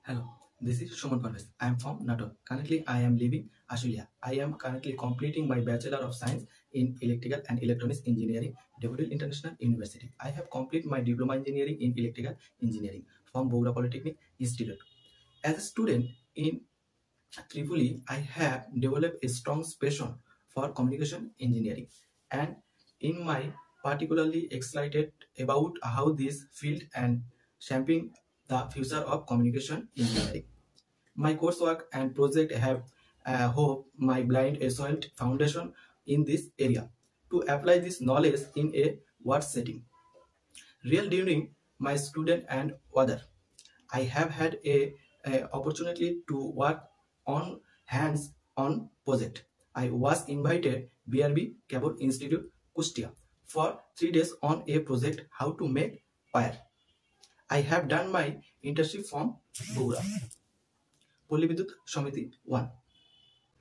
Hello, this is Shuman Parvez. I am from Nator. Currently, I am living Australia. I am currently completing my Bachelor of Science in Electrical and Electronics Engineering, Daffodil International University. I have completed my Diploma Engineering in Electrical Engineering from Bogra Polytechnic Institute. As a student in Tripoli, I have developed a strong passion for communication engineering, and in my particularly excited about how this field and shaping the future of communication engineering. My coursework and project have hope my blind a solid foundation in this area to apply this knowledge in a work setting. Real during my student and other, I have had a opportunity to work on hands-on project. I was invited BRB Kabul Institute Kustia for 3 days on a project how to make fire. I have done my internship from Bogra Polyvidyut Samiti 1.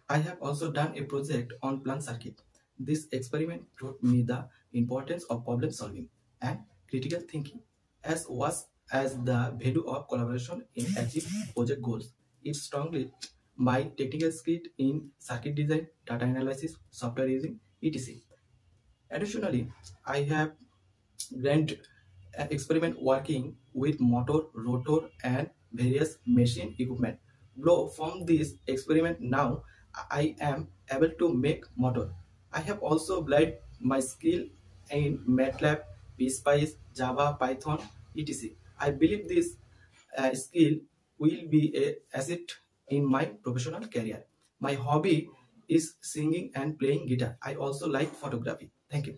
I have also done a project on plant circuit. This experiment taught me the importance of problem solving and critical thinking, as well as the value of collaboration in achieving project goals. It strongly my technical skill in circuit design, data analysis, software using, etc. Additionally, I have grand experiment working with motor, rotor, and various machine equipment. Blow from this experiment now I am able to make motor. I have also applied my skill in MATLAB, PSpice, Java, Python, etc. I believe this skill will be a asset in my professional career. My hobby is singing and playing guitar. I also like photography. Thank you.